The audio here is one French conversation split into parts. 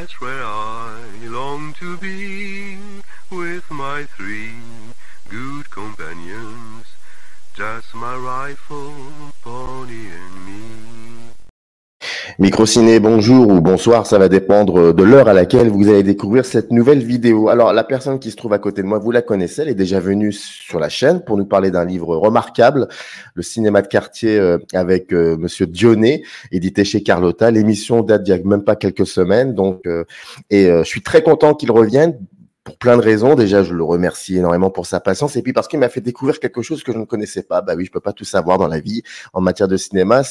That's where I long to be, with my three good companions, just my rifle, pony and me. Microciné, bonjour ou bonsoir, ça va dépendre de l'heure à laquelle vous allez découvrir cette nouvelle vidéo. Alors, la personne qui se trouve à côté de moi, vous la connaissez, elle est déjà venue sur la chaîne pour nous parler d'un livre remarquable, Le cinéma de quartier avec Monsieur Dionnet, édité chez Carlotta. L'émission date d'il y a même pas quelques semaines, donc je suis très content qu'il revienne. Pour plein de raisons. Déjà, je le remercie énormément pour sa patience et puis parce qu'il m'a fait découvrir quelque chose que je ne connaissais pas. Bah oui, je peux pas tout savoir dans la vie en matière de cinéma.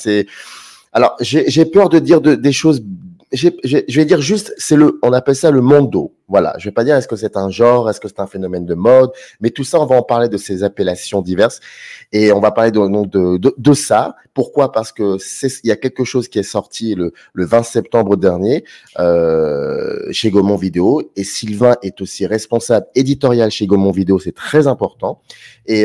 Alors, j'ai peur de dire des choses. Je vais dire juste, on appelle ça le mondo. Voilà. Je vais pas dire est-ce que c'est un genre, est-ce que c'est un phénomène de mode, mais tout ça, on va en parler de ces appellations diverses et on va parler de ça. Pourquoi? Parce que il y a quelque chose qui est sorti le 20 septembre dernier chez Gaumont Vidéo et Sylvain est aussi responsable éditorial chez Gaumont Vidéo. C'est très important et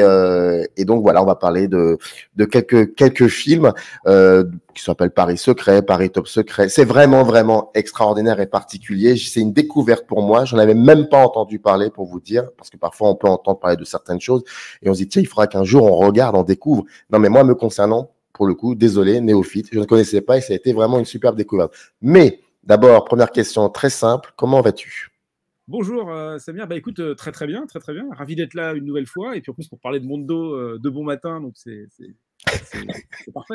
donc voilà, on va parler de quelques films qui s'appellent Paris Secret, Paris Top Secret. C'est vraiment extraordinaire et particulier. C'est une découverte pour moi. J'en avais même pas entendu parler, pour vous dire, parce que parfois on peut entendre parler de certaines choses et on se dit tiens, il faudra qu'un jour on regarde, on découvre. Non, mais moi, me concernant, pour le coup, désolé, néophyte, je ne connaissais pas et ça a été vraiment une superbe découverte. Mais d'abord, première question très simple, comment vas-tu? Bonjour Samir, bah écoute, très bien, ravi d'être là une nouvelle fois et puis en plus pour parler de Mondo de bon matin, donc c'est parfait.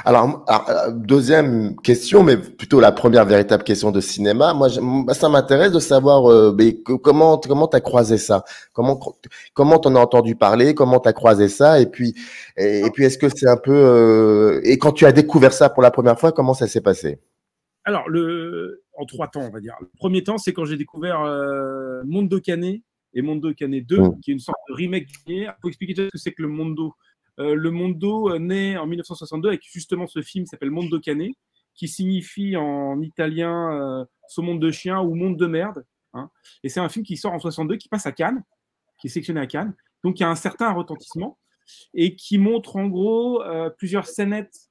Alors, deuxième question, mais plutôt la première véritable question de cinéma. Moi, ça m'intéresse de savoir comment t'as croisé ça, comment t'en as entendu parler, comment t'as croisé ça, et puis est-ce que c'est un peu et quand tu as découvert ça pour la première fois, comment ça s'est passé? Alors, en 3 temps, on va dire. Le premier temps, c'est quand j'ai découvert Mondo Cane et Mondo Cane 2, qui est une sorte de remake du premier. Il faut expliquer ce que c'est que le Mondo. Le Mondo naît en 1962 avec justement ce film qui s'appelle Mondo Cane, qui signifie en italien ce monde de chien ou monde de merde. Hein. Et c'est un film qui sort en 62, qui passe à Cannes, qui est sélectionné à Cannes. Donc, il y a un certain retentissement et qui montre en gros plusieurs scénettes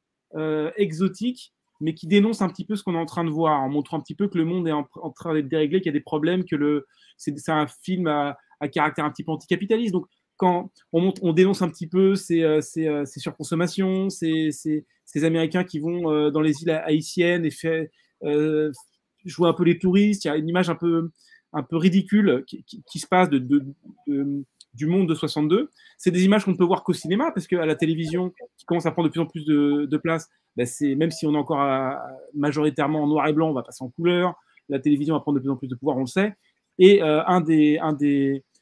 exotiques, mais qui dénonce un petit peu ce qu'on est en train de voir, en montrant un petit peu que le monde est en train d'être déréglé, qu'il y a des problèmes, que c'est un film à caractère un petit peu anticapitaliste. Donc, quand on dénonce un petit peu ces surconsommations, ces Américains qui vont dans les îles haïtiennes et jouer un peu les touristes, il y a une image un peu ridicule qui se passe du monde de 62. C'est des images qu'on ne peut voir qu'au cinéma, parce qu'à la télévision, qui commence à prendre de plus en plus de place, ben même si on est encore majoritairement en noir et blanc, on va passer en couleur. La télévision va prendre de plus en plus de pouvoir, on le sait. Et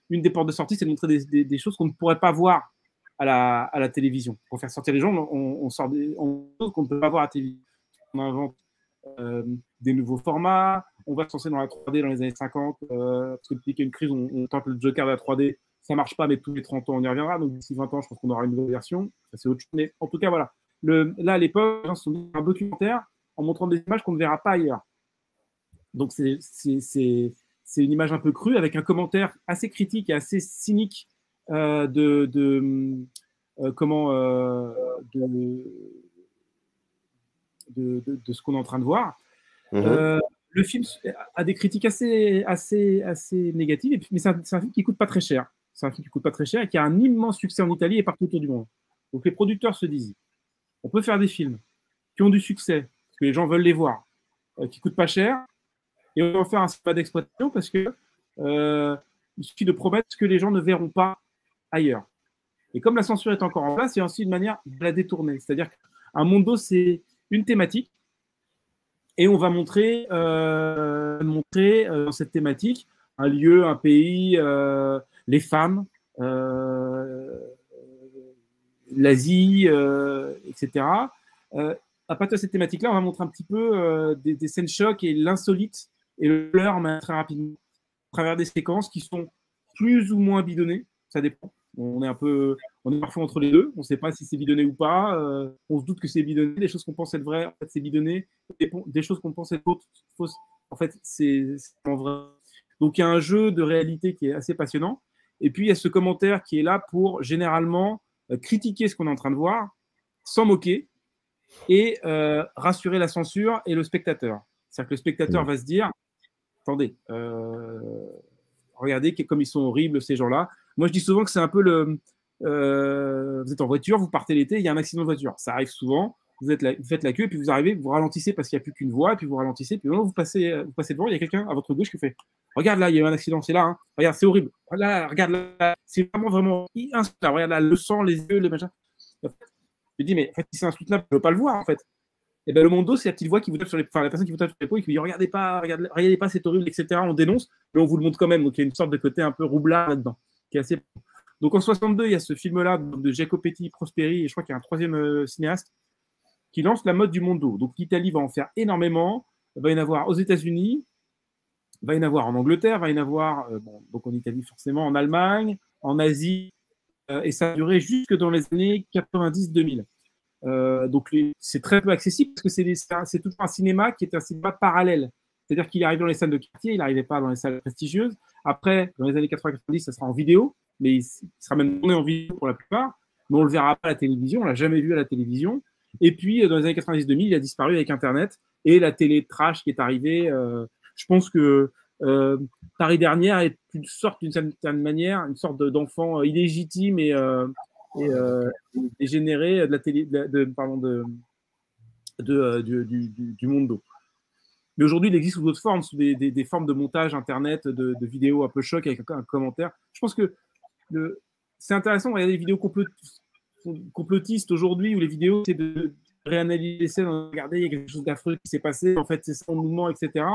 une des portes de sortie, c'est de montrer des choses qu'on ne pourrait pas voir à la télévision. Pour faire sortir les gens, on sort des choses qu'on ne peut pas voir à la télévision. On invente des nouveaux formats. On va se lancer dans la 3D dans les années 50. Parce que depuis qu'il y a une crise, on tente le Joker de la 3D. Ça ne marche pas, mais tous les 30 ans, on y reviendra. Donc d'ici 20 ans, je pense qu'on aura une nouvelle version. Ça, c'est autre chose. Mais en tout cas, voilà. Là, à l'époque, les gens se sont dit un documentaire en montrant des images qu'on ne verra pas ailleurs. Donc, c'est une image un peu crue avec un commentaire assez critique et assez cynique de ce qu'on est en train de voir. Le film a des critiques assez négatives, mais c'est un film qui ne coûte pas très cher. C'est un film qui coûte pas très cher et qui a un immense succès en Italie et partout autour du monde. Donc les producteurs se disent, on peut faire des films qui ont du succès, parce que les gens veulent les voir, qui ne coûtent pas cher, et on va faire un cinéma d'exploitation parce que il suffit de promettre ce que les gens ne verront pas ailleurs. Et comme la censure est encore en place, c'est aussi une manière de la détourner. C'est-à-dire qu'un mondo, c'est une thématique, et on va montrer dans cette thématique un lieu, un pays, les femmes, l'Asie, etc. À partir de cette thématique-là, on va montrer un petit peu des scènes chocs et l'insolite et le leurre, mais très rapidement, à travers des séquences qui sont plus ou moins bidonnées, ça dépend. On est parfois entre les deux, on ne sait pas si c'est bidonné ou pas, on se doute que c'est bidonné, des choses qu'on pense être vraies, en fait c'est bidonné, des choses qu'on pense être fausses, en fait c'est en vrai. Donc il y a un jeu de réalité qui est assez passionnant, et puis il y a ce commentaire qui est là pour généralement critiquer ce qu'on est en train de voir, s'en moquer, et rassurer la censure et le spectateur. C'est-à-dire que le spectateur va se dire, attendez, regardez comme ils sont horribles ces gens-là. Moi, je dis souvent que c'est un peu vous êtes en voiture, vous partez l'été, il y a un accident de voiture. Ça arrive souvent. Vous faites la queue, et puis vous arrivez, vous ralentissez parce qu'il n'y a plus qu'une voie, et puis vous ralentissez, puis vous passez devant, il y a quelqu'un à votre gauche qui fait regarde là, il y a eu un accident, c'est là, hein. Regarde, c'est horrible. Là, regarde là, c'est vraiment insoutenable. Regarde là, le sang, les yeux, les machins. Je dis, mais en fait, si c'est insoutenable, je ne veux pas le voir en fait. Et bien, le mondo, c'est la petite voix qui vous tape sur les, la personne qui vous tape sur l'épaule et qui vous dit regardez pas, c'est horrible, etc. On dénonce, mais on vous le montre quand même. Donc il y a une sorte de côté un peu roublard là-dedans, qui est assez. Donc en 62, il y a ce film-là de Jacopetti, Prosperi, et je crois qu'il y a un troisième cinéaste qui lance la mode du mondo. Donc l'Italie va en faire énormément. Il va y en avoir aux États-Unis, il va y en avoir en Angleterre, il va y en avoir donc en Italie forcément, en Allemagne, en Asie, et ça a duré jusque dans les années 90-2000. Donc c'est très peu accessible parce que c'est tout un cinéma qui est un cinéma parallèle. C'est-à-dire qu'il arrive dans les salles de quartier, il n'arrivait pas dans les salles prestigieuses. Après, dans les années 80-90, ça sera en vidéo, mais il sera même tourné en vidéo pour la plupart, mais on ne le verra pas à la télévision, on ne l'a jamais vu à la télévision. Et puis, dans les années 90-2000, il a disparu avec Internet et la télé trash qui est arrivée. Je pense que Paris Dernière est une sorte, d'une certaine manière, une sorte d'enfant illégitime et dégénéré de la télé, du mondo. Mais aujourd'hui, il existe sous d'autres formes, sous des formes de montage Internet, de vidéos un peu choc avec un commentaire. Je pense que c'est intéressant de regarder des vidéos complotistes aujourd'hui où les vidéos, c'est de réanalyser les scènes, regarder, il y a quelque chose d'affreux qui s'est passé, en fait, c'est ça le mouvement, etc.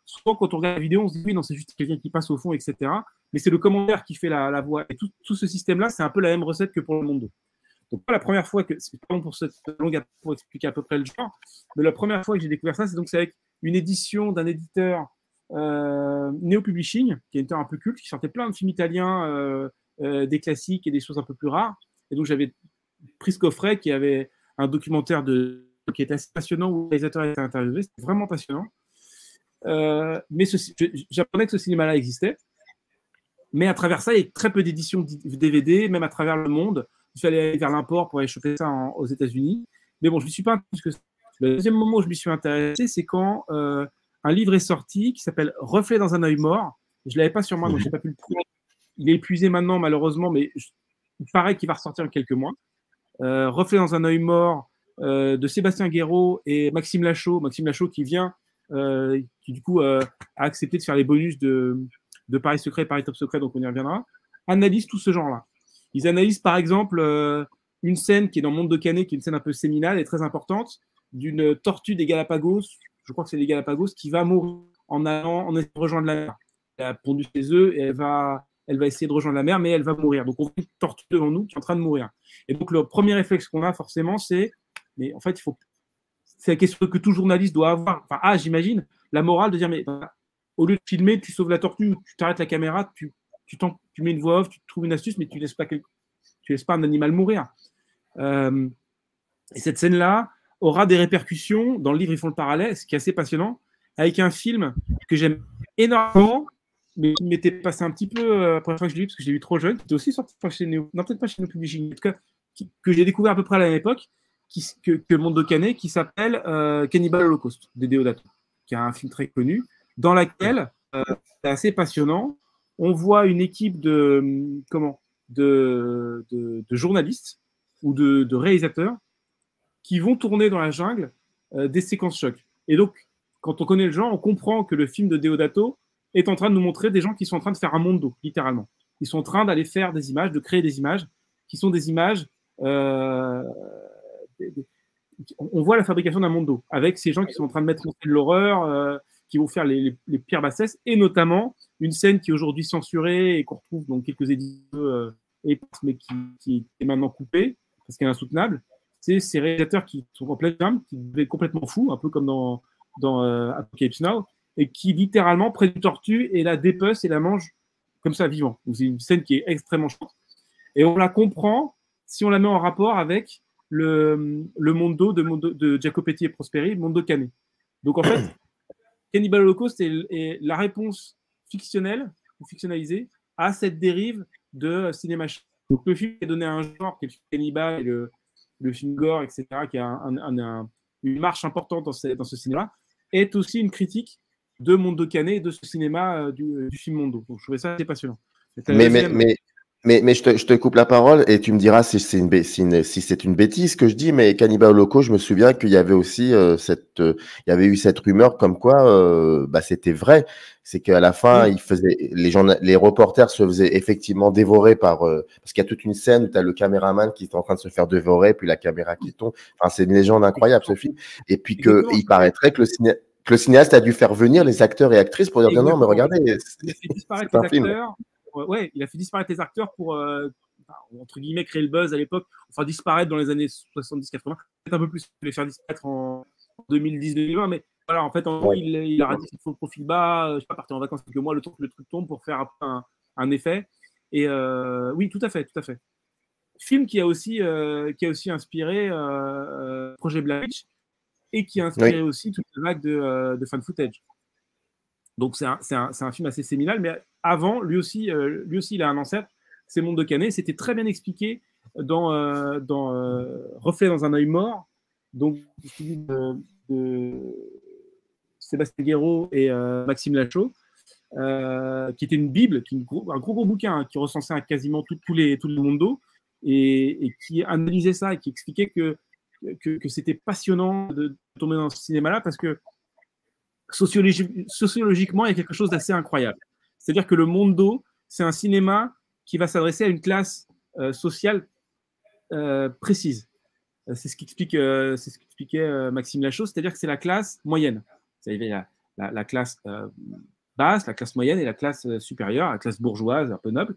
Souvent, quand on regarde la vidéo, on se dit oui, non, c'est juste quelqu'un qui passe au fond, etc. Mais c'est le commentaire qui fait la voix. Et tout ce système-là, c'est un peu la même recette que pour le mondo. Donc, la première fois que, pardon pour cette longue pour expliquer à peu près le genre, mais la première fois que j'ai découvert ça, c'est avec une édition d'un éditeur Neo Publishing, qui est un éditeur un peu culte, qui sortait plein de films italiens, des classiques et des choses un peu plus rares. Et donc, j'avais pris ce coffret qui avait un documentaire qui était assez passionnant où le réalisateur était interviewé. C'était vraiment passionnant. Mais j'apprenais que ce cinéma-là existait. Mais à travers ça, il y a très peu d'éditions DVD, même à travers le monde. Il fallait aller vers l'import pour aller choper ça aux États-Unis. Mais bon, je ne me suis pas intéressé. Le deuxième moment où je me suis intéressé, c'est quand un livre est sorti qui s'appelle Reflet dans un œil mort. Je ne l'avais pas sur moi, donc je n'ai pas pu le trouver. Il est épuisé maintenant, malheureusement, mais il paraît qu'il va ressortir en quelques mois. Reflet dans un œil mort de Sébastien Guéraud et Maxime Lachaud. Maxime Lachaud qui vient, qui du coup a accepté de faire les bonus de Paris Secret et Paris Top Secret, donc on y reviendra, analyse tout ce genre-là. Ils analysent par exemple une scène qui est dans Monde de Canet, qui est une scène un peu séminale et très importante, d'une tortue des Galapagos, je crois que c'est les Galapagos, qui va mourir en essayant de rejoindre la mer. Elle a pondu ses œufs et elle va essayer de rejoindre la mer, mais elle va mourir. Donc on voit une tortue devant nous qui est en train de mourir. Et donc le premier réflexe qu'on a forcément, c'est, mais en fait, c'est la question que tout journaliste doit avoir. Enfin, j'imagine, la morale de dire, mais au lieu de filmer, tu sauves la tortue, tu t'arrêtes la caméra, tu mets une voix off, tu trouves une astuce, mais tu laisses pas un animal mourir. Et cette scène-là aura des répercussions. Dans le livre, ils font le parallèle, ce qui est assez passionnant, avec un film que j'aime énormément, mais qui m'était passé un petit peu après la fois que je l'ai vu, parce que je l'ai vu trop jeune, qui était aussi sorti chez Neo, non, peut-être pas chez Neo Publishing, en tout cas, que j'ai découvert à peu près à la même époque, que Monde de Canet, qui s'appelle Cannibal Holocaust, de Deodato, qui est un film très connu, dans laquelle, c'est assez passionnant, on voit une équipe de journalistes ou de réalisateurs qui vont tourner dans la jungle des séquences chocs. Et donc, quand on connaît le genre, on comprend que le film de Deodato est en train de nous montrer des gens qui sont en train de faire un mondo, littéralement. Ils sont en train d'aller faire des images, de créer des images, qui sont des images... on voit la fabrication d'un mondo, avec ces gens qui sont en train de mettre en scène l'horreur, qui vont faire les pires bassesses, et notamment une scène qui est aujourd'hui censurée et qu'on retrouve dans quelques éditions, mais qui est maintenant coupée, parce qu'elle est insoutenable. C'est ces réalisateurs qui sont en pleine gamme, qui deviennent complètement fous, un peu comme dans Apocalypse Now, et qui littéralement prennent une tortue et la dépecent et la mangent comme ça, vivant. Donc, c'est une scène qui est extrêmement chante. Et on la comprend si on la met en rapport avec le mondo de Jacopetti et Prosperi, Mondo Canet. Donc, en fait, Cannibal Holocaust est la réponse fictionnelle ou fictionnalisée à cette dérive de cinéma. Donc, le film est donné à un genre qui est le film cannibal et le film gore, etc., qui a une marche importante dans ce cinéma. est aussi une critique de Mondo Cane et de ce cinéma du film Mondo. Donc, je trouvais ça assez passionnant. Mais je te coupe la parole et tu me diras si c'est une bêtise que je dis, mais Cannibal Holocaust, je me souviens qu'il y avait aussi il y avait eu cette rumeur comme quoi c'était vrai. C'est qu'à la fin, les reporters se faisaient effectivement dévorer parce qu'il y a toute une scène où tu as le caméraman qui est en train de se faire dévorer, puis la caméra qui tombe. Enfin, c'est une légende incroyable, ce film. Et puis il paraîtrait que le cinéaste a dû faire venir les acteurs et actrices pour dire non, mais regardez, c'est un film. Ouais, il a fait disparaître les acteurs pour, entre guillemets, créer le buzz à l'époque, enfin disparaître dans les années 70-80, peut-être un peu plus, les faire disparaître en 2010-2020, mais voilà, en fait, en gros, il a raté le profil bas, je sais pas, partir en vacances quelques mois, le temps que le truc tombe pour faire un effet. Et oui, tout à fait. Film qui a aussi inspiré Projet Blair Witch et qui a inspiré aussi toute la vague de fan footage. Donc c'est un film assez séminal, mais avant, lui aussi il a un ancêtre, c'est Mondo Cane. C'était très bien expliqué dans Reflet dans un œil mort, donc de Sébastien Guéraud et Maxime Lachaud, qui était une bible, un gros bouquin qui recensait quasiment tous les mondos et qui analysait ça et qui expliquait que c'était passionnant de tomber dans ce cinéma-là parce que sociologiquement, il y a quelque chose d'assez incroyable. C'est-à-dire que le Mondo, c'est un cinéma qui va s'adresser à une classe sociale précise. C'est ce qu'expliquait Maxime Lachaud, c'est-à-dire que c'est la classe moyenne. C'est-à-dire la classe basse, la classe moyenne et la classe supérieure, la classe bourgeoise, un peu noble.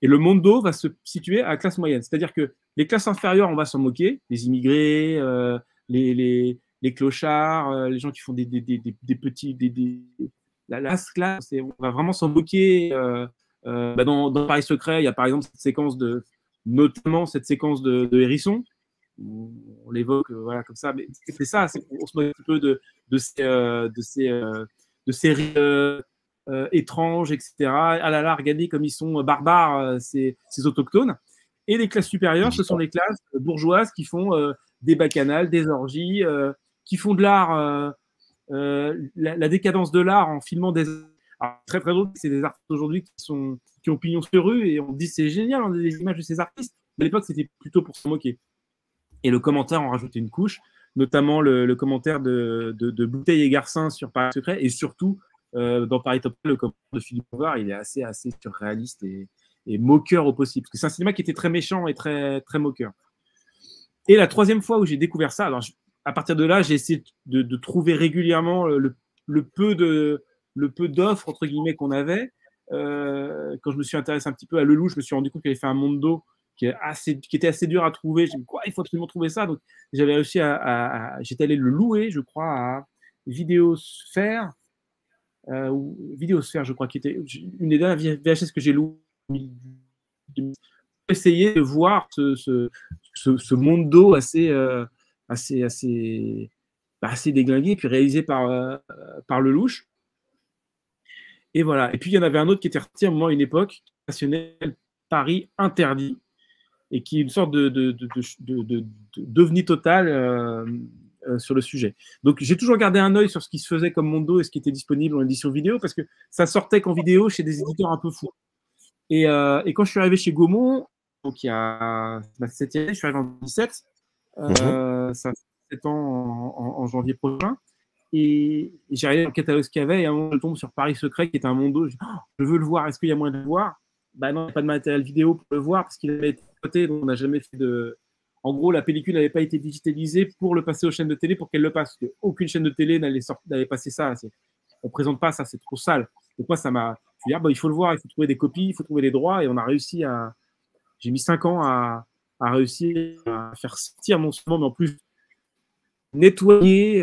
Et le Mondo va se situer à la classe moyenne. C'est-à-dire que les classes inférieures, on va s'en moquer, les immigrés, les clochards, les gens qui font des petits, la classe, on va vraiment s'en moquer. Dans Paris Secret, il y a par exemple notamment cette séquence de Hérisson. On l'évoque, voilà, comme ça. Mais c'est ça, on se moque un petit peu de séries étranges, etc. Ah là là, regardez comme ils sont barbares, ces autochtones. Et les classes supérieures, ce sont les classes bourgeoises qui font des bacchanales, des orgies, qui font de l'art, la décadence de l'art en filmant des... Alors, très très drôle, c'est des artistes aujourd'hui qui ont pignon sur rue et on dit c'est génial, on a des images de ces artistes. À l'époque, c'était plutôt pour se moquer. Et le commentaire en rajoutait une couche, notamment le commentaire de Bouteille et Garcin sur Paris Secret et surtout dans Paris Top, le commentaire de Philippe Bouvard, il est assez surréaliste et moqueur au possible. Parce que c'est un cinéma qui était très méchant et très, très moqueur. Et la troisième fois où j'ai découvert ça, alors à partir de là, j'ai essayé de trouver régulièrement le peu d'offres, entre guillemets, qu'on avait. Quand je me suis intéressé un petit peu à Lelouch, je me suis rendu compte qu'il avait fait un Mondo qui était assez dur à trouver. J'ai dit, quoi, il faut absolument trouver ça. Donc, j'avais réussi j'étais allé le louer, je crois, à Vidéosphère, Vidéosphère, je crois, qui était une des dernières VHS que j'ai loué. Essayer de voir ce Mondo assez déglingué, puis réalisé par Lelouch. Et voilà. Et puis, il y en avait un autre qui était retiré à un moment, une époque, passionnel, Paris interdit, et qui est une sorte d'ovni total sur le sujet. Donc, j'ai toujours gardé un œil sur ce qui se faisait comme Mondo et ce qui était disponible en édition vidéo, parce que ça sortait qu'en vidéo chez des éditeurs un peu fous. Et quand je suis arrivé chez Gaumont, donc il y a ma 7e année, je suis arrivé en 2017, ça fait 7 ans en janvier prochain, et j'ai regardé dans le catalogue ce qu'il y avait, et à un moment, je tombe sur Paris Secret, qui est un Mondo, je veux le voir, est-ce qu'il y a moyen de le voir? Bah non, il n'y a pas de matériel vidéo pour le voir, parce qu'il avait été coté, donc on n'a jamais fait de... En gros, la pellicule n'avait pas été digitalisée pour le passer aux chaînes de télé, pour qu'elle le passe, parce qu'aucune chaîne de télé n'allait passer ça, on ne présente pas ça, c'est trop sale. Donc moi, ça m'a... Je veux dire, il faut le voir, il faut trouver des copies, il faut trouver les droits, et on a réussi à... J'ai mis 5 ans à réussir à faire sortir non seulement, mais en plus nettoyer,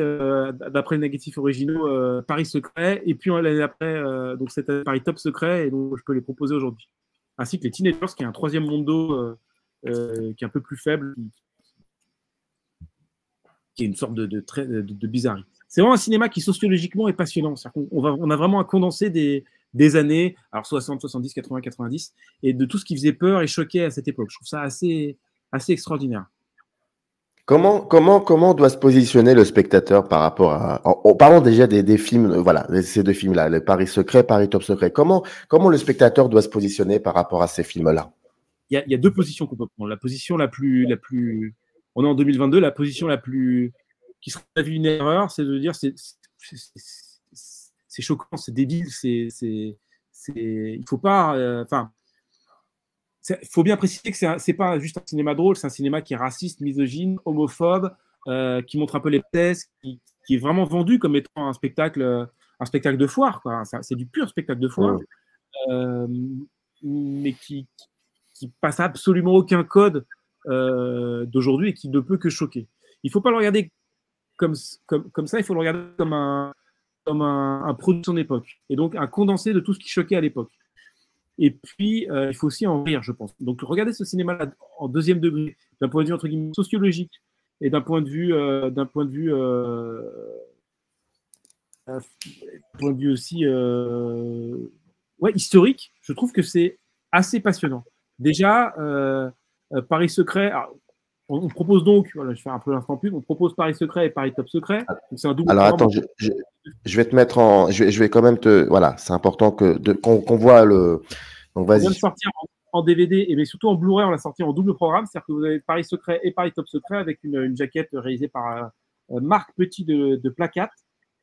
d'après les négatifs originaux, Paris Secret, et puis l'année d'après, donc c'était Paris Top Secret, et donc je peux les proposer aujourd'hui. Ainsi que les Teenagers, qui est un troisième Mondo qui est un peu plus faible, qui est une sorte de bizarrerie. C'est vraiment un cinéma qui sociologiquement est passionnant. On a vraiment à condenser des années, alors 60, 70, 80, 90, et de tout ce qui faisait peur et choquait à cette époque. Je trouve ça assez extraordinaire. Comment doit se positionner le spectateur par rapport à… Parlons déjà des films, voilà, ces deux films-là, le Paris Secret, Paris Top Secret. Comment le spectateur doit se positionner par rapport à ces films-là? Il y a deux positions qu'on peut prendre. La position la plus… On est en 2022, la position la plus… qui serait une erreur, c'est de dire c'est choquant, c'est débile, il faut pas… Enfin… Il faut bien préciser que c'est pas juste un cinéma drôle, c'est un cinéma qui est raciste, misogyne, homophobe, qui montre un peu les thèses, qui est vraiment vendu comme étant un spectacle de foire, quoi. C'est du pur spectacle de foire, mais qui passe absolument aucun code d'aujourd'hui et qui ne peut que choquer. Il ne faut pas le regarder comme ça, il faut le regarder comme un produit de son époque, et donc un condensé de tout ce qui choquait à l'époque. Et puis, il faut aussi en rire, je pense. Donc, regardez ce cinéma-là en deuxième degré, d'un point de vue entre guillemets sociologique et d'un point de vue aussi historique. Je trouve que c'est assez passionnant. Déjà, Paris Secret. Alors, on propose donc, voilà, je fais un peu l'instant pub, on propose Paris Secret et Paris Top Secret. Donc, c'est un double. Alors attends, je vais te mettre en, je vais quand même te, voilà, c'est important qu'on voit le. Donc vas-y. On vient de sortir en DVD, mais surtout en Blu-ray, on l'a sorti en double programme, c'est-à-dire que vous avez Paris Secret et Paris Top Secret avec une jaquette réalisée par Marc Petit de Placat.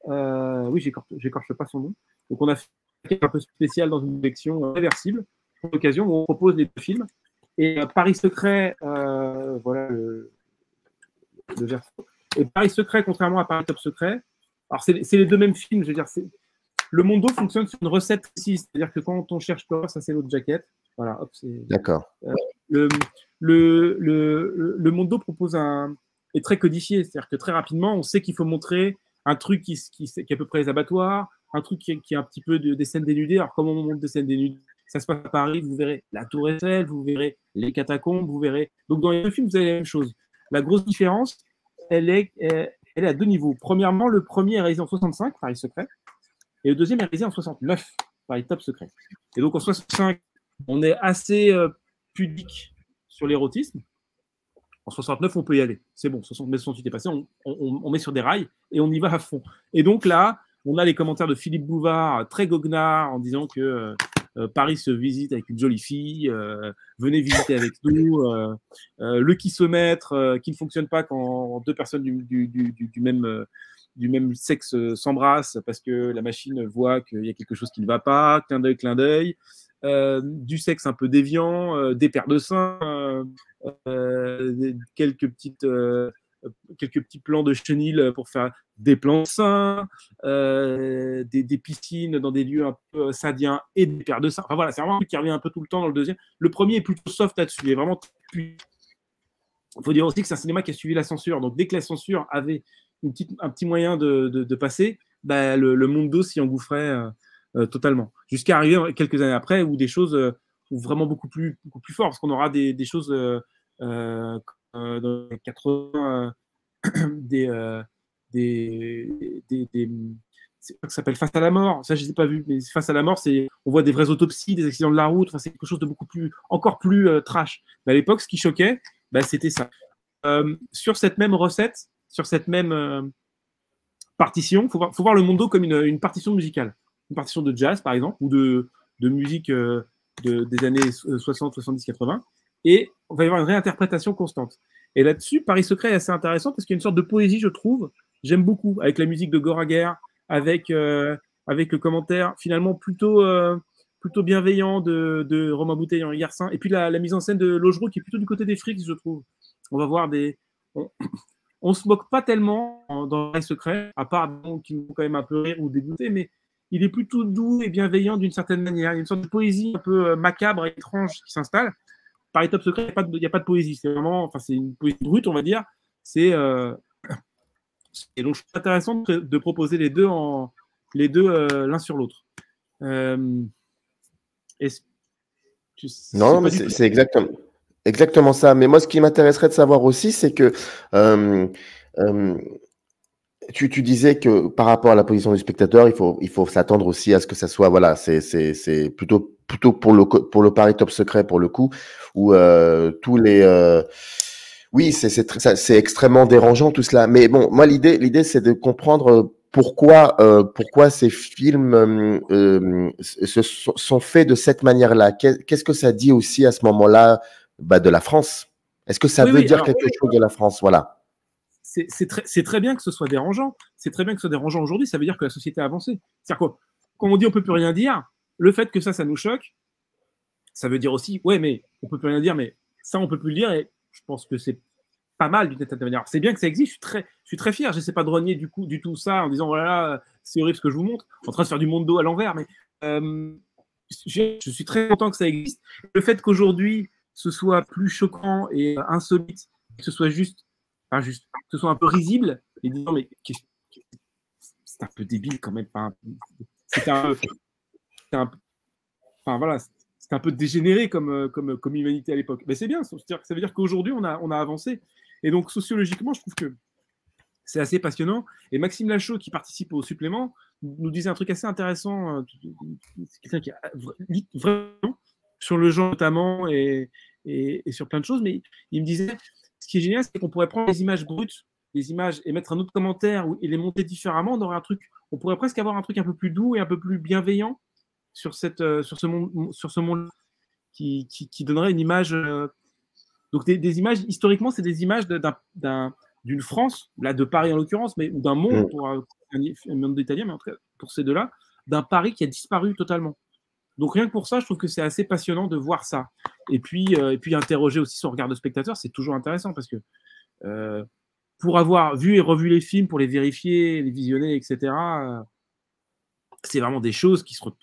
Oui, j'écorche pas son nom. Donc on a fait un peu spécial dans une collection réversible pour l'occasion où on propose les deux films. Et Paris Secret, voilà le verso. Et Paris Secret, contrairement à Paris Top Secret, alors c'est les deux mêmes films, je veux dire, le Mondo fonctionne sur une recette précise, c'est-à-dire que quand on cherche peur, ça c'est l'autre jaquette. Voilà, hop, c'est. D'accord. Le Mondo propose est très codifié, c'est-à-dire que très rapidement, on sait qu'il faut montrer un truc qui est à peu près les abattoirs, un truc qui est un petit peu des scènes dénudées. Alors comment on montre des scènes dénudées? Ça se passe à Paris, vous verrez la Tour Eiffel, vous verrez les catacombes, vous verrez. Donc dans les deux films, vous avez la même chose. La grosse différence, elle est à deux niveaux. Premièrement, le premier est réalisé en 65, Paris Secret, et le deuxième est réalisé en 69, Paris Top Secret. Et donc en 65, on est assez pudique sur l'érotisme. En 69, on peut y aller. C'est bon, 68 est passé, on met sur des rails et on y va à fond. Et donc là, on a les commentaires de Philippe Bouvard, très goguenard, en disant que Paris se visite avec une jolie fille, venez visiter avec nous, le kilomètre qui ne fonctionne pas quand deux personnes du même sexe s'embrassent parce que la machine voit qu'il y a quelque chose qui ne va pas, clin d'œil, du sexe un peu déviant, des paires de seins, quelques petits plans de chenilles pour faire des plans de seins, des piscines dans des lieux un peu sadiens et des paires de seins. Enfin voilà, c'est vraiment un truc qui revient un peu tout le temps dans le deuxième. Le premier est plutôt soft là-dessus, il est vraiment. Il faut dire aussi que c'est un cinéma qui a suivi la censure. Donc dès que la censure avait un petit moyen de passer, bah, le Mondo s'y engouffrait totalement. Jusqu'à arriver quelques années après où des choses vraiment beaucoup plus fort, parce qu'on aura des choses dans les 80 c'est ça qui s'appelle Face à la mort. Ça, je ne les ai pas vus, mais Face à la mort, on voit des vraies autopsies, des accidents de la route. Enfin, c'est quelque chose de encore plus trash. Mais à l'époque, ce qui choquait, bah, c'était ça. Sur cette même recette, sur cette même partition, il faut voir le Mondo comme une partition musicale. Une partition de jazz, par exemple, ou de musique des années 60, 70, 80. Et on va y avoir une réinterprétation constante. Et là-dessus, Paris Secret est assez intéressant parce qu'il y a une sorte de poésie, je trouve. J'aime beaucoup, avec la musique de Goraguer, avec le commentaire finalement plutôt bienveillant de Romain Bouteille en Garcin. Et puis la mise en scène de Logereau qui est plutôt du côté des frics, je trouve. On va voir on se moque pas tellement dans Paris Secret, à part qui nous font quand même un peu rire ou dégoûter, mais il est plutôt doux et bienveillant d'une certaine manière. Il y a une sorte de poésie un peu macabre et étrange qui s'installe. Paris Top Secret, il n'y a pas de poésie. C'est vraiment, enfin, c'est une poésie brute, on va dire. Et donc, je trouve intéressant de proposer les deux l'un sur l'autre. Non, mais c'est exactement ça. Mais moi, ce qui m'intéresserait de savoir aussi, c'est que tu disais que par rapport à la position du spectateur, il faut s'attendre aussi à ce que ça soit, voilà, c'est plutôt pour le Paris Top Secret pour le coup, où Oui, c'est extrêmement dérangeant tout cela. Mais bon, moi, l'idée, c'est de comprendre pourquoi ces films sont faits de cette manière-là. Qu'est-ce que ça dit aussi à ce moment-là, de la France? Est-ce que ça Oui, veut oui, dire quelque chose de la France? Voilà. c'est très bien que ce soit dérangeant. C'est très bien que ce soit dérangeant aujourd'hui. Ça veut dire que la société a avancé. C'est-à-dire quoi? Quand on dit on peut plus rien dire, le fait que ça nous choque, ça veut dire aussi, ouais, mais on peut plus rien dire, mais ça, on peut plus le dire. Et je pense que c'est pas mal d'une certaine manière. C'est bien que ça existe. Je suis très fier. J'essaie pas de renier du tout ça en disant voilà, c'est horrible ce que je vous montre, en train de faire du monde dos à l'envers. Mais je suis très content que ça existe. Le fait qu'aujourd'hui ce soit plus choquant et insolite, que ce soit juste, que ce soit un peu risible, et disant mais c'est un peu débile quand même. C'est enfin voilà, c'est un peu dégénéré comme humanité à l'époque. Mais c'est bien, ça veut dire qu'aujourd'hui on a avancé. Et donc sociologiquement, je trouve que c'est assez passionnant. Et Maxime Lachaud, qui participe au supplément, nous disait un truc assez intéressant. C'est quelqu'un qui a vraiment sur le genre notamment et sur plein de choses. Mais il me disait, ce qui est génial, c'est qu'on pourrait prendre les images brutes, les images, et mettre un autre commentaire et les monter différemment. On pourrait presque avoir un truc un peu plus doux et un peu plus bienveillant sur ce monde qui donnerait une image. Donc des images, historiquement, c'est des images d'une France, là de Paris en l'occurrence, mais ou d'un monde pour un monde italien, mais en tout cas pour ces deux-là, d'un Paris qui a disparu totalement. Donc rien que pour ça, je trouve que c'est assez passionnant de voir ça. Et puis interroger aussi son regard de spectateur, c'est toujours intéressant parce que pour avoir vu et revu les films, pour les vérifier, les visionner, etc., c'est vraiment des choses qui sont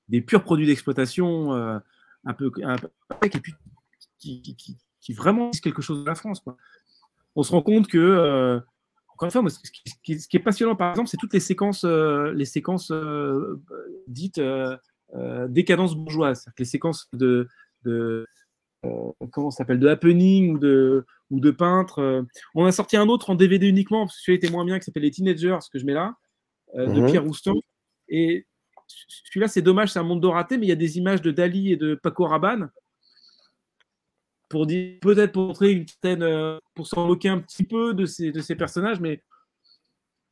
des purs produits d'exploitation un peu et puis qui vraiment disent quelque chose de la France, quoi. On se rend compte que encore une fois, moi, ce qui est passionnant, par exemple, c'est toutes les séquences dites décadence bourgeoise, les séquences de comment ça s'appelle, de happening ou de peintre. On a sorti un autre en DVD uniquement parce que celui-là était moins bien, qui s'appelle Les Teenagers, ce que je mets là, de Pierre Roustan. Et celui-là, c'est dommage, c'est un monde raté, mais il y a des images de Dali et de Paco Rabanne pour dire, peut-être pour montrer une certaine, pour s'en moquer un petit peu de ces personnages, mais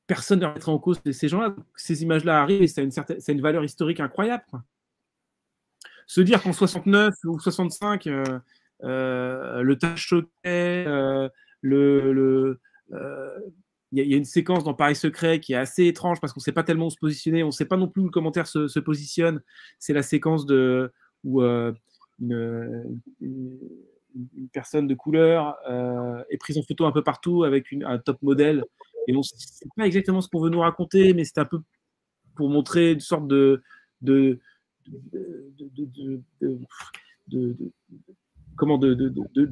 personne ne remettrait en cause ces gens-là. Ces images-là arrivent et ça a une valeur historique incroyable, quoi. Se dire qu'en 69 ou 65, le tas choquait, il y a une séquence dans Paris Secret qui est assez étrange parce qu'on ne sait pas tellement où se positionner, on ne sait pas non plus où le commentaire se positionne. C'est la séquence où une personne de couleur est prise en photo un peu partout avec un top modèle. Et on ne sait pas exactement ce qu'on veut nous raconter, mais c'est un peu pour montrer une sorte de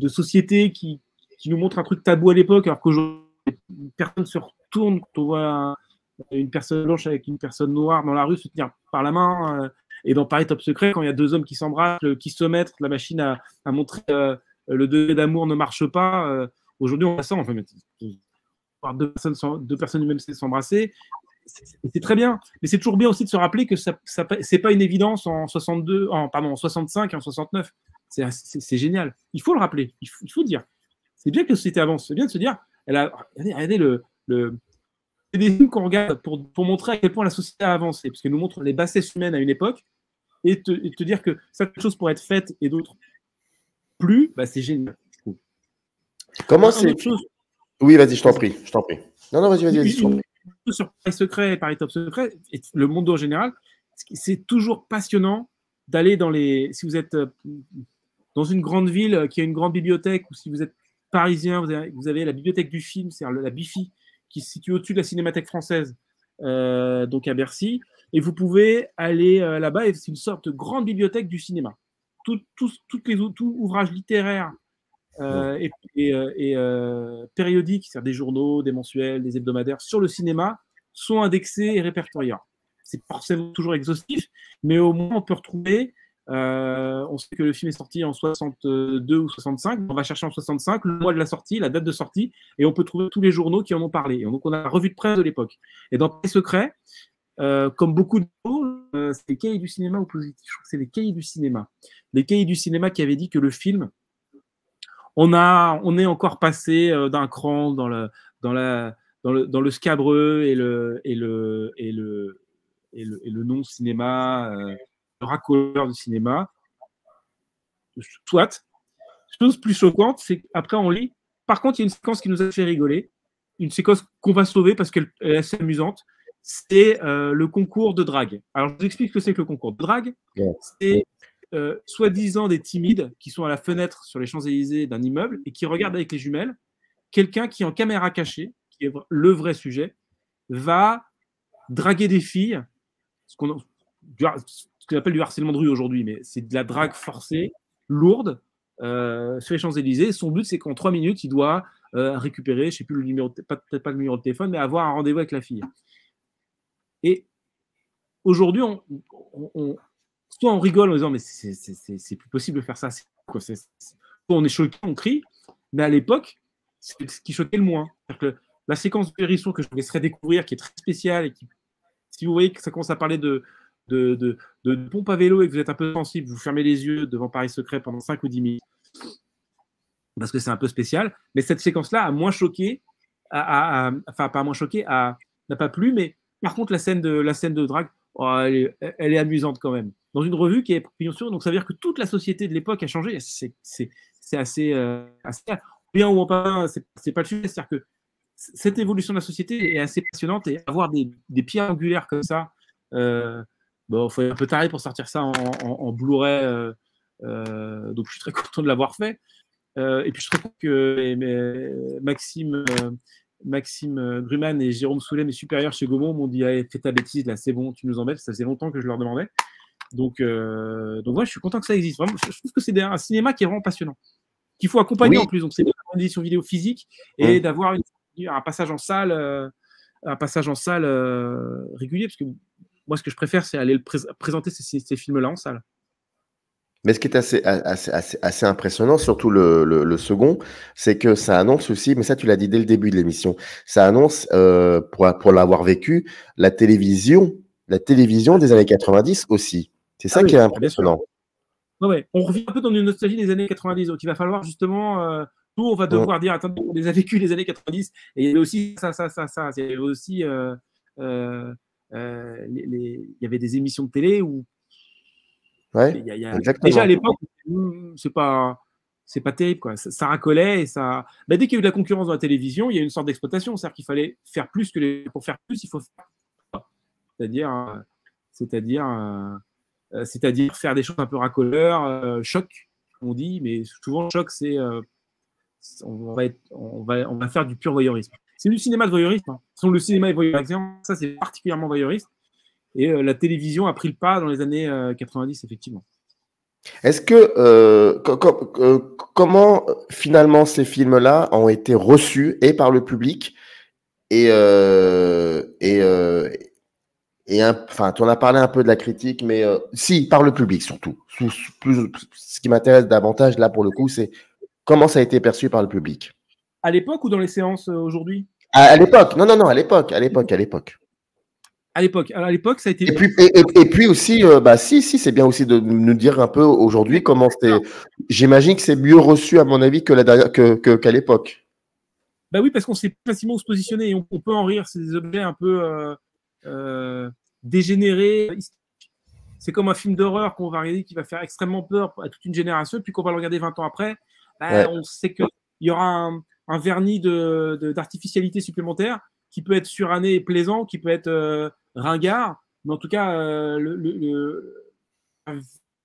société qui nous montre un truc tabou à l'époque, alors qu'aujourd'hui, personne se retourne quand on voit une personne blanche avec une personne noire dans la rue se tenir par la main. Et dans Paris Top Secret, quand il y a deux hommes qui s'embrassent, qui se mettent, la machine à montrer le degré d'amour ne marche pas. Aujourd'hui, on voit ça, on peut mettre deux personnes du même sexe s'embrasser. C'est très bien, mais c'est toujours bien aussi de se rappeler que c'est pas une évidence en 65 et en 69. C'est génial. Il faut le rappeler, il faut dire. C'est bien que la société avance, c'est bien de se dire, regardez c'est des films qu'on regarde pour montrer à quel point la société a avancé, parce qu'elle nous montre les bassesses humaines à une époque, et te dire que certaines choses pourraient être faites et d'autres plus, c'est génial, je trouve. Comment c'est Oui, vas-y, je t'en prie. Non, vas-y, je t'en prie. Sur Paris Secret et Paris Top Secret, et le monde en général, c'est toujours passionnant d'aller si vous êtes dans une grande ville qui a une grande bibliothèque, ou si vous êtes parisien, vous avez la bibliothèque du film, c'est-à-dire la BIFI, qui se situe au-dessus de la Cinémathèque française, donc à Bercy, et vous pouvez aller là-bas, et c'est une sorte de grande bibliothèque du cinéma. Tout ouvrage littéraire et périodiques, c'est-à-dire des journaux, des mensuels, des hebdomadaires sur le cinéma, sont indexés et répertoriés. C'est forcément toujours exhaustif, mais au moins on peut retrouver. On sait que le film est sorti en 62 ou 65. On va chercher en 65 le mois de la sortie, la date de sortie, et on peut trouver tous les journaux qui en ont parlé. Et donc on a la revue de presse de l'époque. Et dans Paris Secret, comme beaucoup de choses, c'est les cahiers du cinéma ou positif. Je crois que c'est les cahiers du cinéma. Les cahiers du cinéma qui avaient dit que le film, On est encore passé d'un cran dans le scabreux et le non-cinéma, le racoleur du cinéma. Soit. Chose plus choquante, c'est qu'après on lit. Par contre, il y a une séquence qui nous a fait rigoler, une séquence qu'on va sauver parce qu'elle est assez amusante. C'est le concours de drague. Alors, je vous explique ce que c'est que le concours de drague. C'est soi-disant des timides qui sont à la fenêtre sur les Champs-Élysées d'un immeuble et qui regardent avec les jumelles quelqu'un qui, en caméra cachée, qui est le vrai sujet, va draguer des filles, ce qu'on appelle du harcèlement de rue aujourd'hui, mais c'est de la drague forcée, lourde, sur les Champs-Élysées. Son but, c'est qu'en 3 minutes, il doit récupérer, je ne sais plus le numéro, peut-être pas le numéro de téléphone, mais avoir un rendez-vous avec la fille. Et aujourd'hui, soit on rigole en disant mais c'est plus possible de faire ça. Soit on est choqué, on crie, mais à l'époque, c'est ce qui choquait le moins. C'est-à-dire que la séquence de hérisson que je vous laisserai découvrir, qui est très spéciale et qui, si vous voyez que ça commence à parler de pompe à vélo et que vous êtes un peu sensible, vous fermez les yeux devant Paris Secret pendant 5 ou 10 minutes parce que c'est un peu spécial. Mais cette séquence-là a moins choqué, enfin pas moins choqué, n'a pas plu, mais par contre la scène de drague, elle est amusante quand même. Dans une revue qui est pignon sur rue, donc ça veut dire que toute la société de l'époque a changé. C'est assez bien ou pas bien, c'est pas le sujet. C'est-à-dire que cette évolution de la société est assez passionnante et avoir des pierres angulaires comme ça. Bon, il faut être un peu taré pour sortir ça en Blu-ray, donc je suis très content de l'avoir fait. Et puis je suis très content que Maxime Gruman et Jérôme Soulet, mes supérieurs chez Gaumont, m'ont dit fais ta bêtise, là c'est bon, tu nous embêtes. Ça faisait longtemps que je leur demandais. Donc ouais, je suis content que ça existe. Vraiment, je trouve que c'est un cinéma qui est vraiment passionnant, qu'il faut accompagner en plus. Donc c'est une édition vidéo physique et d'avoir un passage en salle, régulier, parce que moi, ce que je préfère, c'est aller présenter ces films-là en salle. Mais ce qui est assez impressionnant, surtout le second, c'est que ça annonce aussi, mais ça tu l'as dit dès le début de l'émission, ça annonce, pour l'avoir vécu, la télévision des années 90 aussi. C'est ça qui est impressionnant. Ouais. On revient un peu dans une nostalgie des années 90, donc il va falloir justement, nous on va devoir dire, attends, on les a vécu les années 90, et il y avait aussi ça. Il y avait aussi, il y avait des émissions de télé où déjà à l'époque, c'est pas terrible, quoi. Ça racolait et ça. Dès qu'il y a eu de la concurrence dans la télévision, il y a une sorte d'exploitation, c'est-à-dire qu'il fallait faire plus pour faire plus, il faut faire. C'est-à-dire faire des choses un peu racoleurs, choc, on dit, mais souvent choc, c'est on va faire du pur voyeurisme. C'est du cinéma de voyeurisme. Le cinéma est voyeuriste, ça c'est particulièrement voyeuriste. Et la télévision a pris le pas dans les années 90, effectivement. Est-ce que comment finalement ces films-là ont été reçus et par le public enfin, tu en as parlé un peu de la critique, mais si par le public surtout. Ce qui m'intéresse davantage là pour le coup, c'est comment ça a été perçu par le public. À l'époque ou dans les séances aujourd'hui? À l'époque. Non, à l'époque. À l'époque, ça a été. Et puis aussi, si, c'est bien aussi de nous dire un peu aujourd'hui comment c'était. J'imagine que c'est mieux reçu, à mon avis, qu'à l'époque. Bah oui, parce qu'on sait facilement où se positionner et on peut en rire. C'est des objets un peu dégénérés. C'est comme un film d'horreur qu'on va regarder qui va faire extrêmement peur à toute une génération, puis qu'on va le regarder 20 ans après. On sait qu'il y aura un vernis d'artificialité supplémentaire qui peut être suranné et plaisant, qui peut être ringard, mais en tout cas,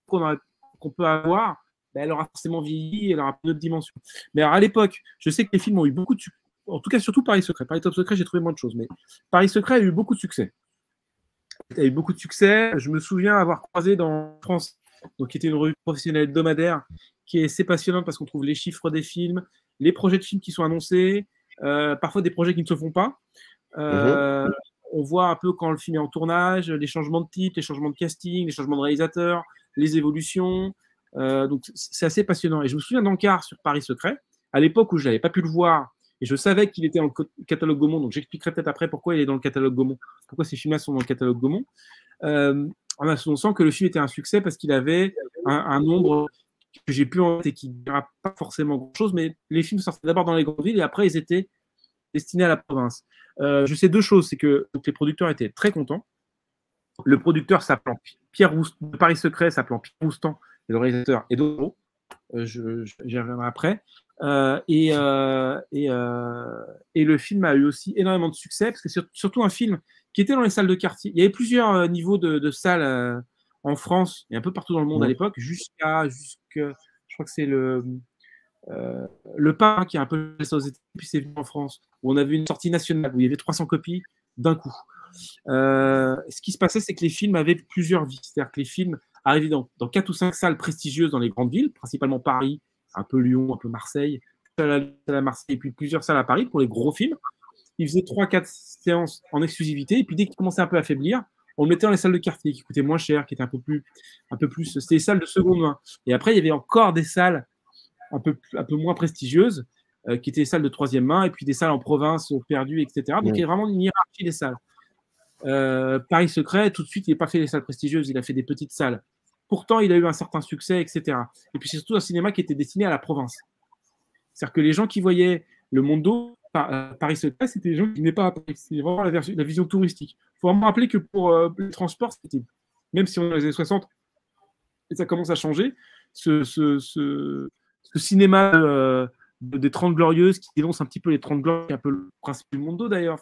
qu'on peut avoir, elle aura forcément vieilli, elle aura une autre dimension. Mais alors, à l'époque, je sais que les films ont eu beaucoup de succès, en tout cas, surtout Paris Secret. Paris Top Secret, j'ai trouvé moins de choses, mais Paris Secret a eu beaucoup de succès. Il y a eu beaucoup de succès. Je me souviens avoir croisé dans France, donc, qui était une revue professionnelle hebdomadaire, qui est assez passionnante parce qu'on trouve les chiffres des films, les projets de films qui sont annoncés, parfois des projets qui ne se font pas. On voit un peu quand le film est en tournage, les changements de titre, les changements de casting, les changements de réalisateur, les évolutions. Donc c'est assez passionnant. Et je me souviens d'Encart sur Paris Secret, à l'époque où je n'avais pas pu le voir, et je savais qu'il était dans le catalogue Gaumont, donc j'expliquerai peut-être après pourquoi il est dans le catalogue Gaumont, pourquoi ces films-là sont dans le catalogue Gaumont. On sent que le film était un succès parce qu'il avait un nombre que j'ai plus en tête et qui ne dira pas forcément grand-chose, mais les films sortaient d'abord dans les grandes villes et après, ils étaient destinés à la province. Je sais deux choses, c'est que donc, les producteurs étaient très contents. Le producteur s'appelant Pierre Roustan, de Paris Secret, s'appelant Pierre Roustan, et le réalisateur Edo, j'y reviendrai après. Et le film a eu aussi énormément de succès, parce que c'est surtout un film qui était dans les salles de quartier. Il y avait plusieurs niveaux de salles en France et un peu partout dans le monde à l'époque, jusqu'à je crois que c'est le Parrain qui a un peu fait ça aux États-Unis, puis c'est venu en France, où on avait une sortie nationale, où il y avait 300 copies d'un coup. Ce qui se passait, c'est que les films avaient plusieurs vies. C'est-à-dire que les films arrivaient dans 4 ou 5 salles prestigieuses dans les grandes villes, principalement Paris, un peu Lyon, un peu Marseille, à Marseille, et puis plusieurs salles à Paris pour les gros films. Ils faisaient 3-4 séances en exclusivité, et puis dès qu'ils commençaient un peu à faiblir, on le mettait dans les salles de quartier qui coûtaient moins cher, qui étaient un peu plus c'était les salles de seconde main. Et après, il y avait encore des salles un peu moins prestigieuses, qui étaient les salles de troisième main, et puis des salles en province perdues, etc. Donc il y a vraiment une hiérarchie des salles. Paris Secret, tout de suite, il n'a pas fait les salles prestigieuses, il a fait des petites salles. Pourtant, il a eu un certain succès, etc. Et puis c'est surtout un cinéma qui était destiné à la province. C'est-à-dire que les gens qui voyaient le Mondo, Paris Secret, c'était des gens qui venaient pas à Paris. C'est vraiment la vision touristique. Il faut vraiment rappeler que pour les transports, c'était, même si on est dans les années 60, et ça commence à changer, ce cinéma des 30 Glorieuses qui dénonce un petit peu les 30 Glorieuses, qui est un peu le principe du Mondo d'ailleurs,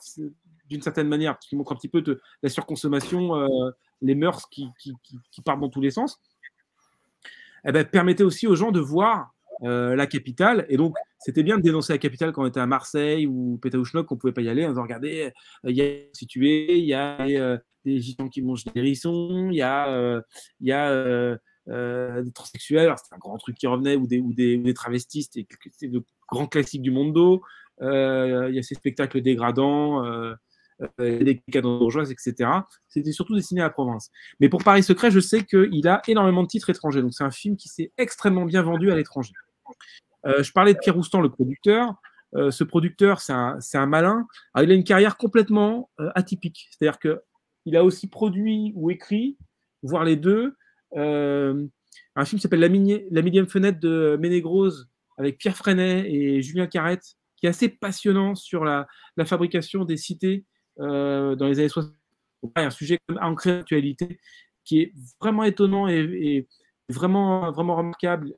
d'une certaine manière, qui montre un petit peu la surconsommation, les mœurs qui partent dans tous les sens, permettait aussi aux gens de voir la capitale. Et donc, c'était bien de dénoncer la capitale quand on était à Marseille ou Pétaouchnok, qu'on ne pouvait pas y aller, en disant, regardez, il y a des situés, il y a des gitans qui mangent des hérissons, il y a des transsexuels, alors c'était un grand truc qui revenait, ou des travestis, c'était de grands classiques du Mondo. Il y a ces spectacles dégradants, des cadres bourgeoises, etc. C'était surtout destiné à la province. Mais pour Paris Secret, je sais qu'il a énormément de titres étrangers. Donc c'est un film qui s'est extrêmement bien vendu à l'étranger. Je parlais de Pierre Roustan, le producteur. Ce producteur, c'est un malin. Alors, il a une carrière complètement atypique. C'est-à-dire qu'il a aussi produit ou écrit, voire les deux, un film qui s'appelle La millième fenêtre de Ménégrose, avec Pierre Freinet et Julien Carrette, qui est assez passionnant sur la fabrication des cités dans les années 60. Donc, un sujet ancré dans l'actualité qui est vraiment étonnant et vraiment, vraiment remarquable.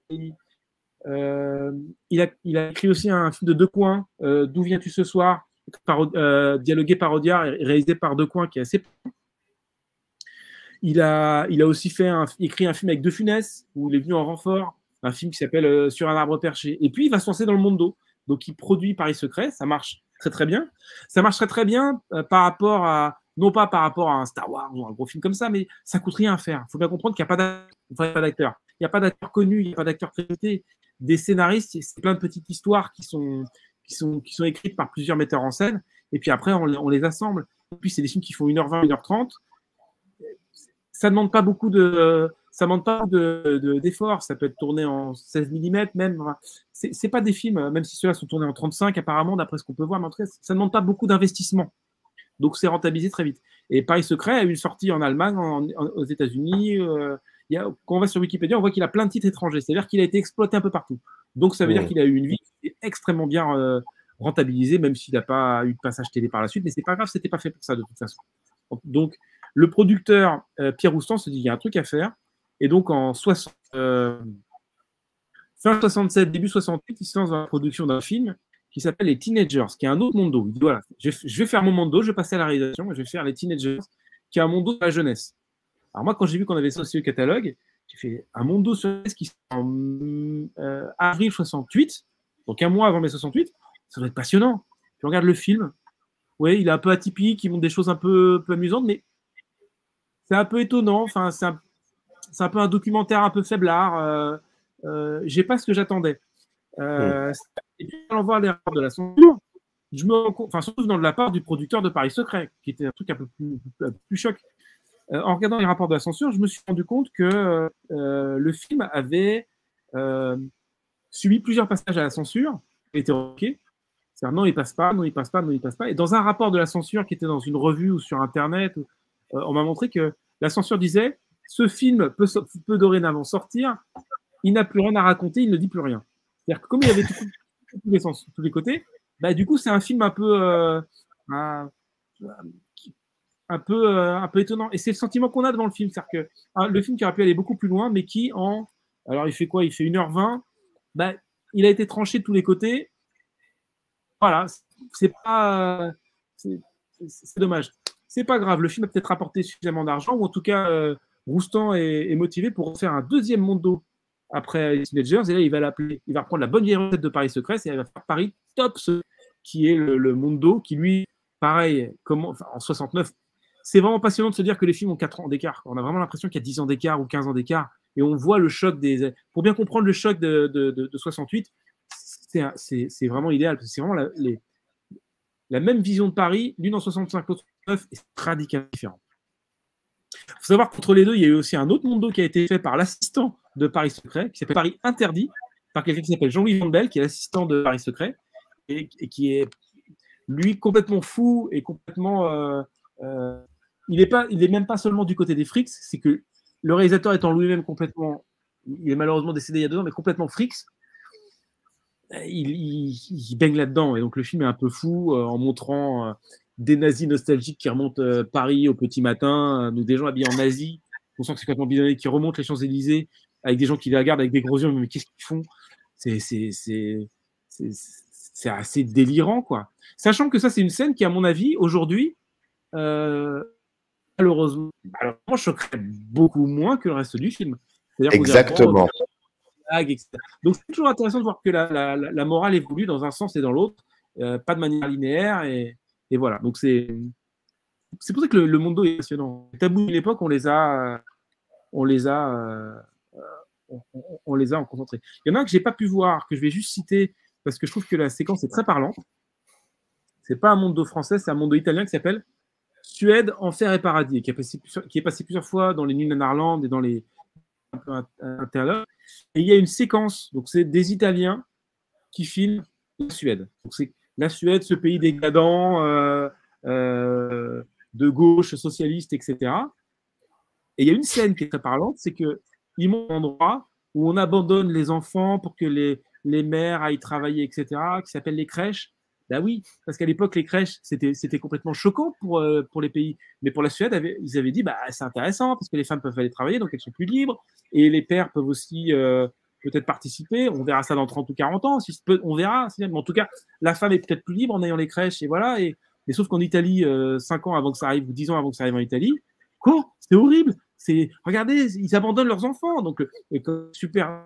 Il a écrit aussi un film de Decoing, D'où viens-tu ce soir, dialogué par Audiard et réalisé par Decoing, qui est assez. Il a aussi écrit un film avec De Funès, où il est venu en renfort, un film qui s'appelle Sur un arbre perché. Et puis, il va se lancer dans le Mondo. Donc, il produit Paris Secret, ça marche très, très bien. Ça marche très, très bien par rapport à, non pas par rapport à un Star Wars ou un gros film comme ça, mais ça coûte rien à faire. Il faut bien comprendre qu'il n'y a pas d'acteurs. Il n'y a pas d'acteurs connus, il n'y a pas d'acteurs crédités. Des scénaristes, c'est plein de petites histoires qui sont écrites par plusieurs metteurs en scène. Et puis après, on les assemble. Et puis, c'est des films qui font 1h20, 1h30. Ça ne demande pas beaucoup d'efforts. Ça peut être tourné en 16 mm même. C'est pas des films, même si ceux-là sont tournés en 35 apparemment, d'après ce qu'on peut voir, mais en tout cas, ça ne demande pas beaucoup d'investissement. Donc, c'est rentabilisé très vite. Et Paris Secret a eu une sortie en Allemagne, aux États-Unis. Quand on va sur Wikipédia, on voit qu'il a plein de titres étrangers. C'est-à-dire qu'il a été exploité un peu partout. Donc, ça veut dire qu'il a eu une vie qui est extrêmement bien rentabilisée, même s'il n'a pas eu de passage télé par la suite. Mais c'est pas grave, c'était pas fait pour ça de toute façon. Donc, le producteur Pierre Roustan se dit il y a un truc à faire. Et donc, en fin 67, début 68, il se lance dans la production d'un film qui s'appelle Les Teenagers, qui est un autre Mondo. Il dit voilà, je vais faire mon Mondo, je vais passer à la réalisation, je vais faire Les Teenagers, qui est un Mondo de la jeunesse. Alors moi, quand j'ai vu qu'on avait ça aussi au catalogue, j'ai fait un Mondo sur la jeunesse qui sort en avril 68, donc un mois avant mai 68, ça doit être passionnant. Puis on regarde le film, oui, il est un peu atypique, il montre des choses un peu amusantes, mais c'est un peu étonnant, enfin, c'est un peu un documentaire un peu faiblard, j'ai pas ce que j'attendais. Et puis, en voir les rapports de la censure, je me rends compte, enfin, surtout venant de la part du producteur de Paris Secret, qui était un truc un peu plus choc. En regardant les rapports de la censure, je me suis rendu compte que le film avait subi plusieurs passages à la censure, et était OK. C'est-à-dire non, il passe pas, non, il passe pas, non, il passe pas. Et dans un rapport de la censure qui était dans une revue ou sur Internet, on m'a montré que la censure disait ce film peut dorénavant sortir il n'a plus rien à raconter, il ne dit plus rien. C'est-à-dire que comme il avait tous les sens, tous les côtés, bah, du coup, c'est un film un peu un peu étonnant. Et c'est le sentiment qu'on a devant le film. C'est-à-dire que le film qui aurait pu aller beaucoup plus loin, mais qui alors il fait quoi? Il fait 1h20. Bah, il a été tranché de tous les côtés. Voilà, c'est pas. C'est dommage. C'est pas grave. Le film a peut-être rapporté suffisamment d'argent, ou en tout cas, Roustan est motivé pour faire un deuxième Mondo après Heath Ledger. Et là, il va reprendre la bonne vieille recette de Paris Secret, et il va faire Paris Top Secret, qui est le Mondo, qui lui, pareil, en 69. C'est vraiment passionnant de se dire que les films ont 4 ans d'écart. On a vraiment l'impression qu'il y a 10 ans d'écart ou 15 ans d'écart. Et on voit le choc des. Pour bien comprendre le choc de 68, c'est vraiment idéal. C'est vraiment la même vision de Paris, l'une en 65, l'autre en 69, et c'est radicalement différent. Il faut savoir qu'entre les deux, il y a eu aussi un autre Mondo qui a été fait par l'assistant de Paris Secret, qui s'appelle Paris Interdit, par quelqu'un qui s'appelle Jean-Louis Van Belle, qui est l'assistant de Paris Secret, et qui est, lui, complètement fou et complètement. Il est même pas seulement du côté des frics, c'est que le réalisateur étant lui-même complètement. Il est malheureusement décédé il y a 2 ans, mais complètement frics. Il baigne là-dedans. Et donc le film est un peu fou en montrant des nazis nostalgiques qui remontent Paris au petit matin, donc des gens habillés en nazis. On sent que c'est complètement bidonné, qui remontent les Champs-Élysées avec des gens qui les regardent avec des gros yeux. Mais qu'est-ce qu'ils font? C'est assez délirant, quoi. Sachant que ça, c'est une scène qui, à mon avis, aujourd'hui, malheureusement, choquerait beaucoup moins que le reste du film. Exactement. Etc. Donc, c'est toujours intéressant de voir que la morale évolue dans un sens et dans l'autre, pas de manière linéaire, et voilà. Donc, c'est pour ça que le Mondo est passionnant. Les tabous de l'époque, on les a en concentré. Il y en a un que j'ai pas pu voir, que je vais juste citer, parce que je trouve que la séquence est très parlante. C'est pas un Mondo français, c'est un Mondo italien qui s'appelle Suède, Enfer et Paradis, qui est passé plusieurs fois dans les Nuits Nanarland et dans les un peu intérieurs. Et il y a une séquence, donc c'est des Italiens qui filment la Suède. Donc c'est la Suède, ce pays décadent, de gauche, socialiste, etc. Et il y a une scène qui est très parlante, c'est qu'ils montrent un endroit où on abandonne les enfants pour que les mères aillent travailler, etc., qui s'appelle les crèches. Ben oui, parce qu'à l'époque, les crèches, c'était complètement choquant pour les pays. Mais pour la Suède, ils avaient dit, bah, c'est intéressant, parce que les femmes peuvent aller travailler, donc elles sont plus libres, et les pères peuvent aussi peut-être participer. On verra ça dans 30 ou 40 ans, on verra. Mais en tout cas, la femme est peut-être plus libre en ayant les crèches, et voilà. Et sauf qu'en Italie, 5 ans avant que ça arrive, ou 10 ans avant que ça arrive en Italie, quoi? C'est horrible. Regardez, ils abandonnent leurs enfants. Donc, super.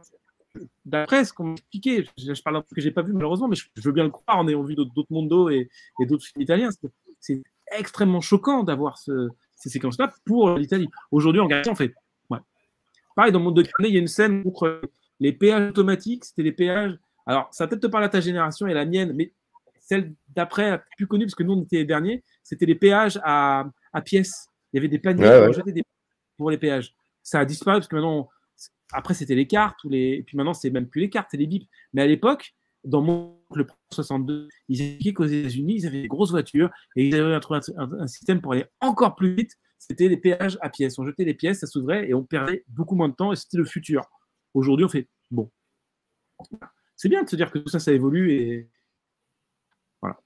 D'après ce qu'on m'a expliqué, je parle un peu que j'ai pas vu malheureusement, mais je veux bien le croire en ayant vu d'autres Mondo et d'autres films italiens. C'est extrêmement choquant d'avoir ces séquences-là pour l'Italie. Aujourd'hui, en regardant, en fait, ouais. Pareil, dans le monde de Canet, il y a une scène contre les péages automatiques. C'était les péages. Alors, ça va peut-être te parler à ta génération et à la mienne, mais celle d'après, la plus connue, parce que nous, on était les derniers, c'était les péages à pièces. Il y avait des paniers pour les péages. Ça a disparu parce que maintenant. Après, c'était les cartes, et puis maintenant, c'est même plus les cartes, c'est les bips. Mais à l'époque, dans le 62, ils expliquaient qu'aux États-Unis, ils avaient des grosses voitures et ils avaient trouvé un système pour aller encore plus vite. C'était les péages à pièces. On jetait les pièces, ça s'ouvrait et on perdait beaucoup moins de temps et c'était le futur. Aujourd'hui, on fait bon. C'est bien de se dire que tout ça, ça évolue et voilà.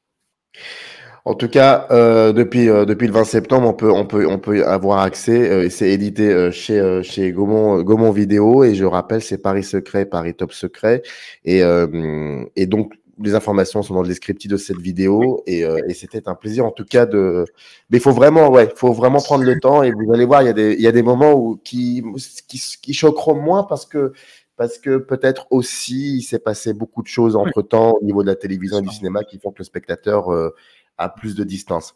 En tout cas, depuis le 20 septembre, on peut avoir accès. C'est édité chez Gaumont Vidéo et je rappelle, c'est Paris Secret, Paris Top Secret et donc les informations sont dans le descriptif de cette vidéo et c'était un plaisir en tout cas mais il faut vraiment prendre le temps et vous allez voir, il y a des moments qui choqueront moins parce que peut-être aussi il s'est passé beaucoup de choses entre-temps au niveau de la télévision et du cinéma qui font que le spectateur à plus de distance.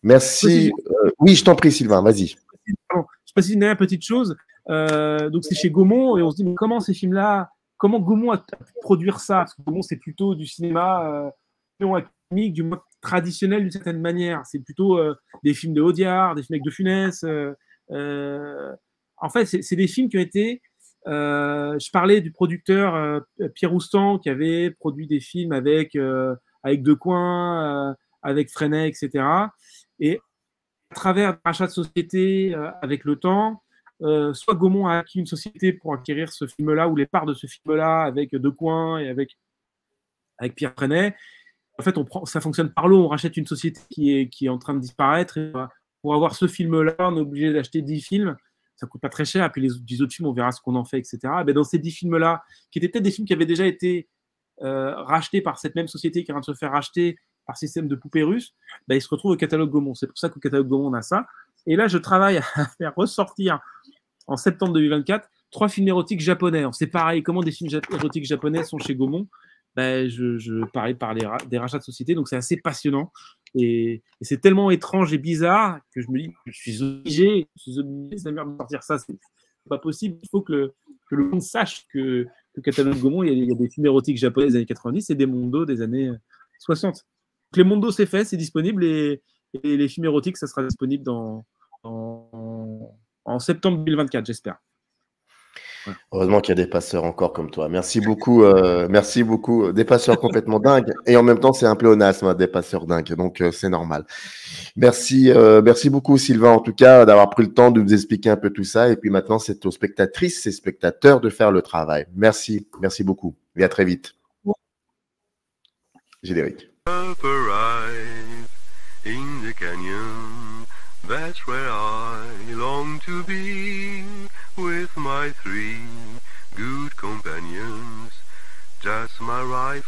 Merci. Oui, je t'en prie, Sylvain, vas-y. Je précise une dernière petite chose. Donc, c'est chez Gaumont et on se dit, mais comment ces films-là, comment Gaumont a pu produire ça? Parce que Gaumont, c'est plutôt du cinéma académique, du moins traditionnel d'une certaine manière. C'est plutôt des films de Audiard, des films avec De Funès. En fait, c'est des films qui ont été. Je parlais du producteur Pierre Roustan qui avait produit des films avec Decoing, avec Freinet, etc. Et à travers un rachat de société avec le temps, soit Gaumont a acquis une société pour acquérir ce film-là ou les parts de ce film-là avec Decoing et avec Pierre Freinet. En fait, ça fonctionne par lot. On rachète une société qui est en train de disparaître. Et pour avoir ce film-là, on est obligé d'acheter 10 films. Ça ne coûte pas très cher. Et puis les 10 autres films, on verra ce qu'on en fait, etc. Mais dans ces 10 films-là, qui étaient peut-être des films qui avaient déjà été rachetés par cette même société qui est en train de se faire racheter par système de poupées russes, ils se retrouvent au catalogue Gaumont. C'est pour ça qu'au catalogue Gaumont, on a ça. Et là, je travaille à faire ressortir en septembre 2024 3 films érotiques japonais. C'est pareil, comment des films érotiques japonais sont chez Gaumont? Je pareil par des rachats de sociétés, donc c'est assez passionnant. Et c'est tellement étrange et bizarre que je me dis, je suis obligé de sortir ça. C'est pas possible. Il faut que le monde sache que le catalogue Gaumont, il y a des films érotiques japonais des années 90 et des mondos des années 60. Donc, les mondos, c'est fait, c'est disponible. Et les films érotiques, ça sera disponible en septembre 2024, j'espère. Ouais. Heureusement qu'il y a des passeurs encore comme toi. Merci beaucoup. Merci beaucoup. Des passeurs complètement dingues. Et en même temps, c'est un pléonasme, des passeurs dingues. Donc, c'est normal. Merci beaucoup, Sylvain, en tout cas, d'avoir pris le temps de nous expliquer un peu tout ça. Et puis maintenant, c'est aux spectatrices et spectateurs de faire le travail. Merci. Merci beaucoup. Et à très vite. Générique. In the canyon, that's where I long to be, with my 3 good companions, just my rifle.